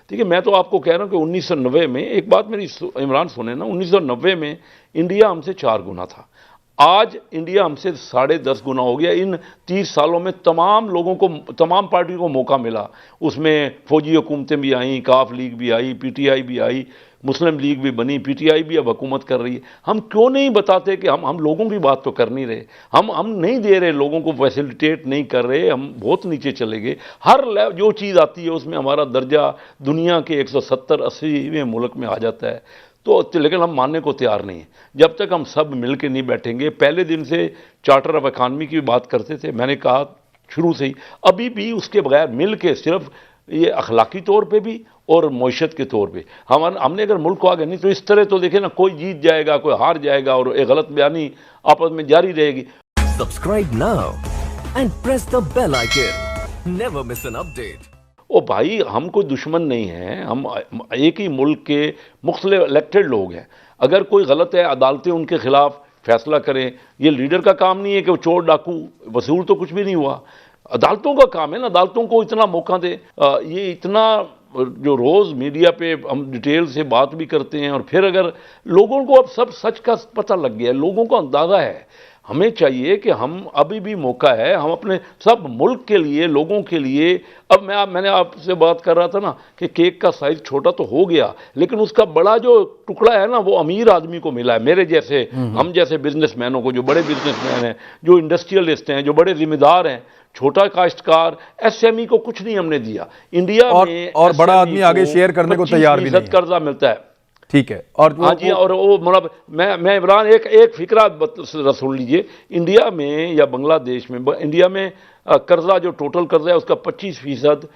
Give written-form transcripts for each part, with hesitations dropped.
ठीक है, मैं तो आपको कह रहा हूँ कि 1990 में, एक बात मेरी इमरान सुने ना, 1990 में इंडिया हमसे 4 गुना था, आज इंडिया हमसे 10.5 गुना हो गया। इन 30 सालों में तमाम लोगों को, तमाम पार्टियों को मौका मिला, उसमें फौजी हुकूमतें भी आई, काफ लीग भी आई, पीटीआई भी आई, मुस्लिम लीग भी बनी, पीटीआई भी अब हुकूमत कर रही है। हम क्यों नहीं बताते कि हम लोगों की बात तो कर नहीं रहे, हम नहीं दे रहे, लोगों को फैसिलिटेट नहीं कर रहे, हम बहुत नीचे चले गए। हर जो चीज़ आती है उसमें हमारा दर्जा दुनिया के 170-80वें मुल्क में आ जाता है। तो लेकिन हम मानने को तैयार नहीं हैं जब तक हम सब मिल के नहीं बैठेंगे। पहले दिन से चार्टर ऑफ इकानमी की बात करते थे, मैंने कहा शुरू से ही, अभी भी उसके बगैर मिल के सिर्फ ये अखलाकी तौर पे भी और मईशत के तौर पे हमने अगर मुल्क को आगे नहीं, तो इस तरह तो देखे ना, कोई जीत जाएगा कोई हार जाएगा और एक गलत बयानी आपस में जारी रहेगी। Subscribe now and press the bell icon, never miss an update. ओ भाई, हम कोई दुश्मन नहीं हैं, हम एक ही मुल्क के मुख्तलिफ इलेक्टेड लोग हैं। अगर कोई गलत है, अदालतें उनके खिलाफ फैसला करें। ये लीडर का काम नहीं है कि वो चोर डाकू वसूल, तो कुछ भी नहीं हुआ, अदालतों का काम है ना, अदालतों को इतना मौका दे। ये इतना जो रोज़ मीडिया पे हम डिटेल से बात भी करते हैं, और फिर अगर लोगों को अब सब सच का पता लग गया है, लोगों को अंदाज़ा है, हमें चाहिए कि हम अभी भी मौका है, हम अपने सब मुल्क के लिए, लोगों के लिए। अब मैंने आपसे बात कर रहा था ना कि केक का साइज छोटा तो हो गया, लेकिन उसका बड़ा जो टुकड़ा है ना, वो अमीर आदमी को मिला है, मेरे जैसे, हम जैसे बिजनेसमैनों को, जो बड़े बिजनेसमैन हैं, जो इंडस्ट्रियलिस्ट हैं, जो बड़े जिम्मेदार हैं। छोटा काश्तकार, एसएमई को कुछ नहीं हमने दिया इंडिया में, और बड़ा आदमी आगे शेयर करने को तैयार भी नहीं है। कर्जा मिलता है, ठीक है। और हाँ जी, और वो मतलब मैं इमरान एक फिक्रा सुन लीजिए। इंडिया में या बांग्लादेश में, इंडिया में कर्जा, जो टोटल कर्जा है उसका 25%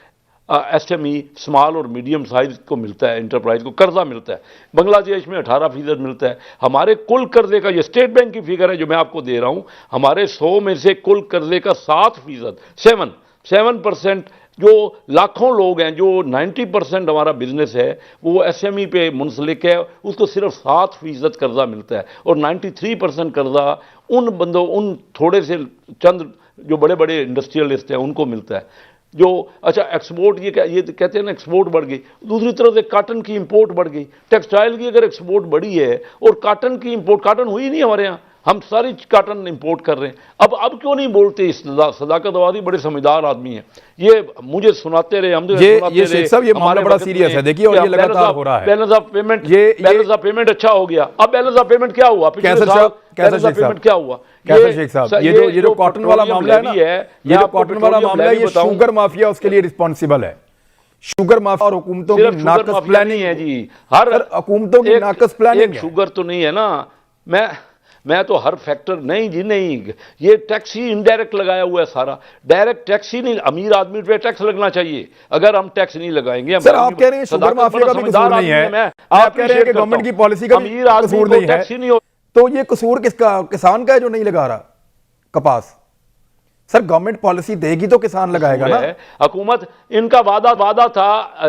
एसएमई, स्मॉल और मीडियम साइज को मिलता है, इंटरप्राइज को कर्जा मिलता है। बांग्लादेश में 18% मिलता है। हमारे कुल कर्जे का, ये स्टेट बैंक की फिगर है जो मैं आपको दे रहा हूं, हमारे 100 में से कुल कर्जे का 7%, 7% जो लाखों लोग हैं, जो 90% हमारा बिजनेस है वो एसएमई पे मुंसलिक है, उसको सिर्फ 7% कर्जा मिलता है, और 93% कर्जा उन बंदों, उन थोड़े से चंद जो बड़े बड़े इंडस्ट्रियलिस्ट हैं उनको मिलता है। जो अच्छा एक्सपोर्ट, ये कहते हैं ना, एक्सपोर्ट बढ़ गई, दूसरी तरफ से काटन की इंपोर्ट बढ़ गई। टेक्सटाइल की अगर एक्सपोर्ट बढ़ी है और काटन की इंपोर्ट, काटन हुई नहीं हमारे यहाँ, हम सारी काटन इंपोर्ट कर रहे हैं। अब क्यों नहीं बोलते? इस सदाकत वादी बड़े समझदार आदमी हैं, ये मुझे सुनाते रहे, हम ये शेख साहब, ये मामला बड़ा सीरियस है, देखिए, और ये लगातार हो रहा है। Balance of payment, balance of payment अच्छा हो गया। अब बैलेंस ऑफ पेमेंट क्या हुआ? कैसर पेमेंट क्या हुआ? शेख साहब, ये जो कॉटन वाला मामला है ना, ये जो कॉटन वाला मामला है, ये शुगर माफिया उसके लिए रिस्पॉन्सिबल है। शुगर माफिया और हुकूमतों की नाकस प्लानिंग है जी, हर हुकूमतों की नाकस प्लानिंग। शुगर तो नहीं है ना, मैं तो हर फैक्टर नहीं जी, नहीं, ये टैक्स ही इनडायरेक्ट लगाया हुआ है सारा, डायरेक्ट टैक्स ही नहीं। अमीर आदमी पे टैक्स लगना चाहिए, अगर हम टैक्स नहीं लगाएंगे। सर, आप कह रहे हैं शुगर माफिया का भी कसूर नहीं है, आप कह रहे हैं कि गवर्नमेंट की पॉलिसी का भी कसूर नहीं है, तो ये कसूर किसका? किसान का है जो नहीं लगा रहा कपास। सर, गवर्नमेंट पॉलिसी देगी तो किसान लगाएगा ना। हुकूमत, इनका वादा था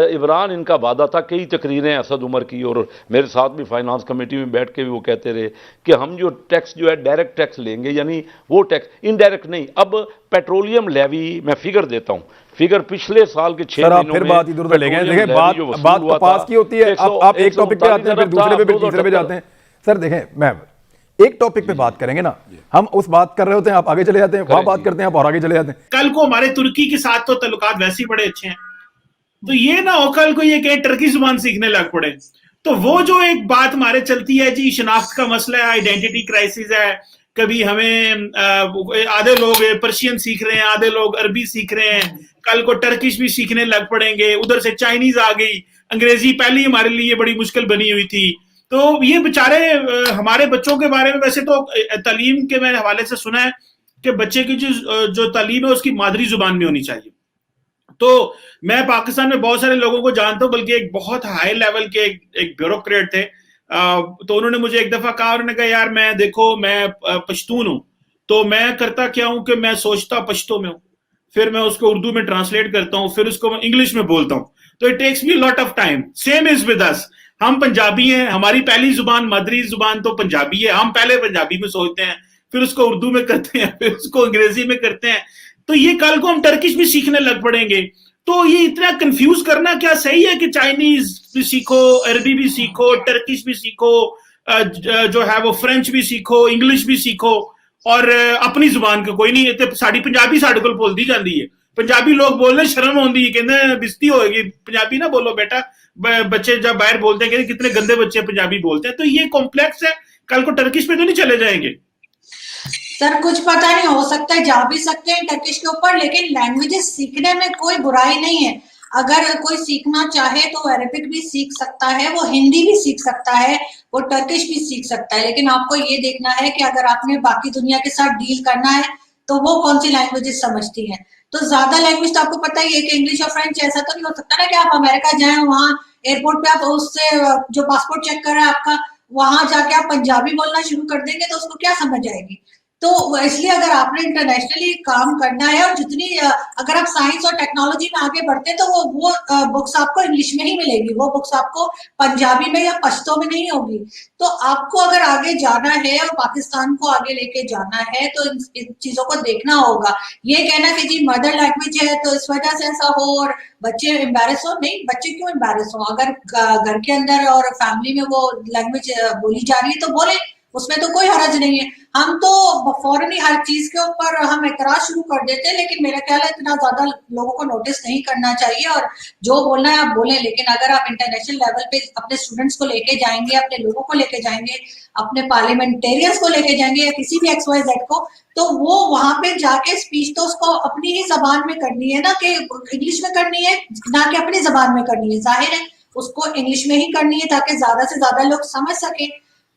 इमरान, इनका वादा था, कई तकरीरें असद उमर की और मेरे साथ भी फाइनेंस कमेटी में बैठ के भी वो कहते रहे कि हम जो टैक्स जो है डायरेक्ट टैक्स लेंगे, यानी वो टैक्स इनडायरेक्ट नहीं। अब पेट्रोलियम लेवी, मैं फिगर देता हूं, फिगर पिछले साल के 6 महीनों फिर बात इधर उधर ले गए। देखिए, बात कपास की होती है, आप एक टॉपिक पे आते हैं, फिर दूसरे पे, फिर तीसरे पे जाते हैं। सर देखें, मैं एक टॉपिक पे बात करेंगे ना, हम उस बात कर रहे होते हैं, आप आगे चले जाते हैं, वहां बात करते हैं, आप और आगे चले जाते हैं। कल को हमारे तुर्की के साथ तो ताल्लुकात वैसे ही बड़े अच्छे हैं, तो ये ना हो कल को ये कहे टर्की जुबान सीखने लग पड़े। तो वो जो एक बात हमारे चलती है जी, शनाख्त का मसला है, आइडेंटिटी क्राइसिस है, कभी हमें आधे लोग पर्शियन सीख रहे हैं, आधे लोग अरबी सीख रहे हैं, कल को टर्किश भी सीखने लग पड़ेंगे, उधर से चाइनीज आ गई, अंग्रेजी पहले हमारे लिए बड़ी मुश्किल बनी हुई थी। तो ये बेचारे हमारे बच्चों के बारे में, वैसे तो तालीम के मैंने हवाले से सुना है कि बच्चे की जो तालीम है उसकी मादरी जुबान में होनी चाहिए। तो मैं पाकिस्तान में बहुत सारे लोगों को जानता हूं, बल्कि एक बहुत हाई लेवल के एक ब्यूरोक्रेट थे, तो उन्होंने मुझे एक दफा कहा, उन्होंने कहा यार मैं देखो, मैं पश्तून हूं, तो मैं करता क्या हूं कि मैं सोचता पश्तो में हूं, फिर मैं उसको उर्दू में ट्रांसलेट करता हूं, फिर उसको मैं इंग्लिश में बोलता हूं, तो it takes me lot of time. Same is with us, हम पंजाबी हैं, हमारी पहली जुबान, मादरी जुबान तो पंजाबी है, हम पहले पंजाबी में सोचते हैं, फिर उसको उर्दू में करते हैं, फिर उसको अंग्रेजी में करते हैं, तो ये कल को हम टर्किश भी सीखने लग पड़ेंगे। तो ये इतना कंफ्यूज करना क्या सही है कि चाइनीज भी सीखो, अरबी भी सीखो, टर्किश भी सीखो, जो है वो फ्रेंच भी सीखो, इंग्लिश भी सीखो, और अपनी जुबान का कोई नहीं। साड़ी पंजाबी साढ़े को बोलती जाती है, पंजाबी लोग बोलने शर्म आती है, कहते बिस्ती होगी, पंजाबी ना बोलो बेटा। बच्चे जब बाहर बोलते हैं कहते कितने गंदे बच्चे पंजाबी बोलते हैं। तो ये कॉम्प्लेक्स है, कल को टर्किश पे तो नहीं चले जाएंगे। सर कुछ पता नहीं, हो सकता है जा भी सकते हैं टर्किश के ऊपर, लेकिन लैंग्वेजेस सीखने में कोई बुराई नहीं है। अगर कोई सीखना चाहे तो अरेबिक भी सीख सकता है, वो हिंदी भी सीख सकता है, वो टर्किश भी सीख सकता है। लेकिन आपको ये देखना है कि अगर आपने बाकी दुनिया के साथ डील करना है तो वो कौन सी लैंग्वेजेस समझती है। तो ज्यादा लैंग्वेज तो आपको पता ही है कि इंग्लिश और फ्रेंच, ऐसा तो नहीं हो सकता ना कि आप अमेरिका जाए, वहां एयरपोर्ट पे आप उससे जो पासपोर्ट चेक कर रहा है आपका, वहां जाके आप पंजाबी बोलना शुरू कर देंगे तो उसको क्या समझ आएगी। तो इसलिए अगर आपने इंटरनेशनली काम करना है, और जितनी अगर आप साइंस और टेक्नोलॉजी में आगे बढ़ते हैं तो वो बुक्स आपको इंग्लिश में ही मिलेगी, वो बुक्स आपको पंजाबी में या पश्तो में नहीं होगी। तो आपको अगर आगे जाना है और पाकिस्तान को आगे लेके जाना है तो इन चीजों को देखना होगा। ये कहना कि जी मदर लैंग्वेज है तो इस वजह से ऐसा हो और बच्चे एम्बैरेस हो, नहीं, बच्चे क्यों एम्बैरेस हो। अगर घर के अंदर और फैमिली में वो लैंग्वेज बोली जा रही है तो बोले, उसमें तो कोई हर्ज नहीं है। हम तो फौरन ही हर चीज के ऊपर हम एतराज शुरू कर देते हैं, लेकिन मेरा ख्याल है इतना ज्यादा लोगों को नोटिस नहीं करना चाहिए, और जो बोलना है आप बोलें। लेकिन अगर आप इंटरनेशनल लेवल पे अपने स्टूडेंट्स को लेके जाएंगे, अपने लोगों को लेके जाएंगे, अपने पार्लियामेंटेरियंस को लेके जाएंगे, या किसी भी XYZ को, तो वो वहां पे जाके स्पीच तो उसको अपनी ही जबान में करनी है ना, कि इंग्लिश में करनी है, ना कि अपनी जबान में करनी है। जाहिर है उसको इंग्लिश में ही करनी है ताकि ज्यादा से ज्यादा लोग समझ सके।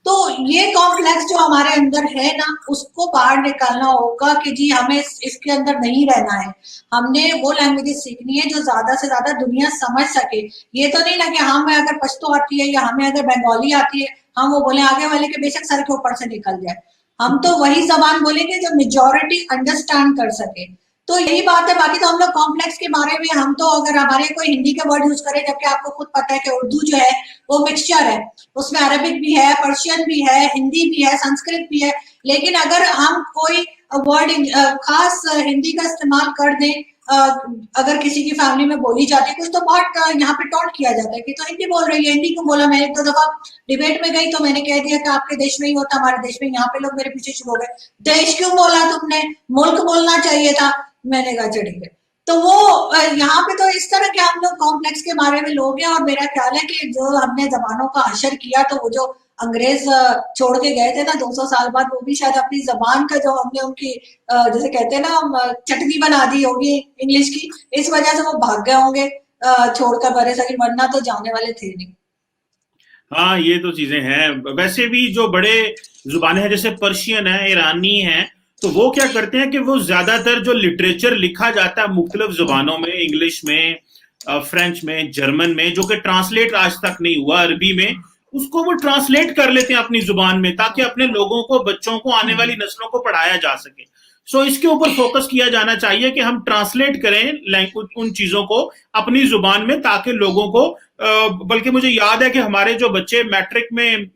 तो ये कॉम्प्लेक्स जो हमारे अंदर है ना, उसको बाहर निकालना होगा कि जी हमें इसके अंदर नहीं रहना है। हमने वो लैंग्वेजेस सीखनी है जो ज्यादा से ज्यादा दुनिया समझ सके। ये तो नहीं ना कि हमें अगर पश्तो आती है या हमें अगर बंगाली आती है, हम वो बोले आगे वाले के बेशक सर के ऊपर से निकल जाए। हम तो वही जबान बोलेंगे जो मेजोरिटी अंडरस्टैंड कर सके। तो यही बात है। बाकी तो हम लोग कॉम्प्लेक्स के बारे में, हम तो अगर हमारे कोई हिंदी के वर्ड यूज करे, जबकि आपको खुद पता है कि उर्दू जो है वो मिक्सचर है, उसमें अरबिक भी है, पर्शियन भी है, हिंदी भी है, संस्कृत भी है। लेकिन अगर हम कोई वर्ड खास हिंदी का इस्तेमाल कर दें, अगर किसी की फैमिली में बोली जाती है कुछ, तो बहुत यहाँ पे टॉन्ट किया जाता है कि तो हिंदी बोल रही है, हिंदी क्यों बोला। मैं एक दो दफा डिबेट में गई तो मैंने कह दिया कि आपके देश में ही होता, हमारे देश में। यहाँ पे लोग मेरे पीछे शुरू हो गए, देश क्यों बोला तुमने, मुल्क बोलना चाहिए था। मैंने कहा चढ़ी गए। तो वो यहाँ पे तो इस तरह के हम लोग कॉम्प्लेक्स के बारे में लोग हैं। और मेरा ख्याल है कि जो हमने जबानों का हशर किया, तो वो जो अंग्रेज छोड़ के गए थे ना 200 साल बाद, वो भी शायद अपनी जबान का जो हमने उनकी जैसे कहते हैं ना चटनी बना दी होगी इंग्लिश की, इस वजह से वो भाग गए होंगे छोड़कर बड़े सही, वरना तो जाने वाले थे नहीं। हाँ, ये तो चीजें हैं। वैसे भी जो बड़े जुबानें हैं जैसे पर्शियन है, ईरानी है, तो वो क्या करते हैं कि वो ज्यादातर जो लिटरेचर लिखा जाता है मुख्तलिफ जुबानों में, इंग्लिश में, फ्रेंच में, जर्मन में, जो कि ट्रांसलेट आज तक नहीं हुआ अरबी में, उसको वो ट्रांसलेट कर लेते हैं अपनी जुबान में, ताकि अपने लोगों को, बच्चों को, आने वाली नस्लों को पढ़ाया जा सके। सो इसके ऊपर फोकस किया जाना चाहिए कि हम ट्रांसलेट करें उन चीजों को अपनी जुबान में, ताकि लोगों को बल्कि मुझे याद है कि हमारे जो बच्चे मैट्रिक में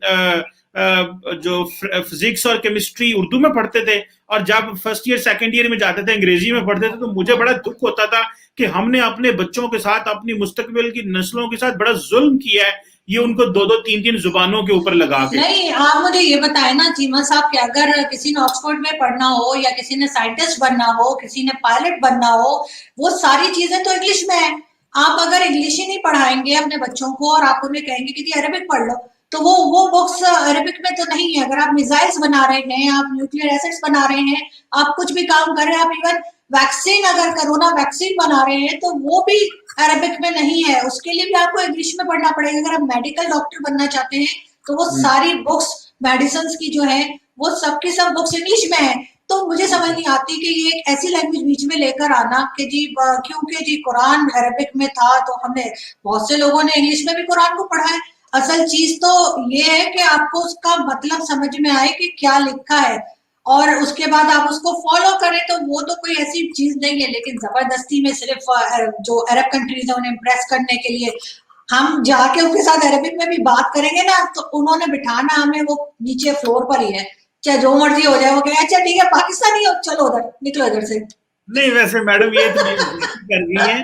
जो फिजिक्स और केमिस्ट्री उर्दू में पढ़ते थे, और जब फर्स्ट ईयर सेकंड ईयर में जाते थे अंग्रेजी में पढ़ते थे, तो मुझे बड़ा दुख होता था कि हमने अपने बच्चों के साथ, अपनी मुस्तकबिल की नस्लों के साथ बड़ा जुल्म किया है, ये उनको दो दो तीन तीन जुबानों के ऊपर लगा के। नहीं, आप मुझे ये बताएं ना चीमा साहब कि अगर किसी ने ऑक्सफोर्ड में पढ़ना हो, या किसी ने साइंटिस्ट बनना हो, किसी ने पायलट बनना हो, वो सारी चीजें तो इंग्लिश में है। आप अगर इंग्लिश ही नहीं पढ़ाएंगे अपने बच्चों को और आप उन्हें कहेंगे कि अरेबिक पढ़ लो, तो वो बुक्स अरेबिक में तो नहीं है। अगर आप मिसाइल्स बना रहे हैं, आप न्यूक्लियर एसिड्स बना रहे हैं, आप कुछ भी काम कर रहे हैं, आप इवन वैक्सीन, अगर कोरोना वैक्सीन बना रहे हैं, तो वो भी अरेबिक में नहीं है। उसके लिए भी आपको इंग्लिश में पढ़ना पड़ेगा। अगर आप मेडिकल डॉक्टर बनना चाहते हैं तो वो सारी बुक्स मेडिसिन की जो है वो सबकी सब बुक्स इंग्लिश में है। तो मुझे समझ नहीं आती कि ये एक ऐसी लैंग्वेज बीच में लेकर आना कि जी क्योंकि जी कुरान अरेबिक में था तो हमने, बहुत से लोगों ने इंग्लिश में भी कुरान को पढ़ा है। असल चीज तो ये है कि आपको उसका मतलब समझ में आए कि क्या लिखा है, और उसके बाद आप उसको फॉलो करें, तो वो तो कोई ऐसी चीज नहीं है। लेकिन जबरदस्ती में सिर्फ जो अरब कंट्रीज है उन्हें इम्प्रेस करने के लिए हम जाके उनके साथ अरबिक में भी बात करेंगे ना, तो उन्होंने बिठाना हमें वो नीचे फ्लोर पर ही है, चाहे जो मर्जी हो जाए। वो कहे अच्छा ठीक है पाकिस्तानी हो, चलो उधर निकलो इधर से। नहीं वैसे मैडम ये तो कर रही है,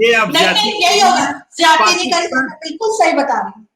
ये आप नहीं यही होगा, ज्यादती नहीं कर सकते, बिल्कुल सही बता रही हूँ।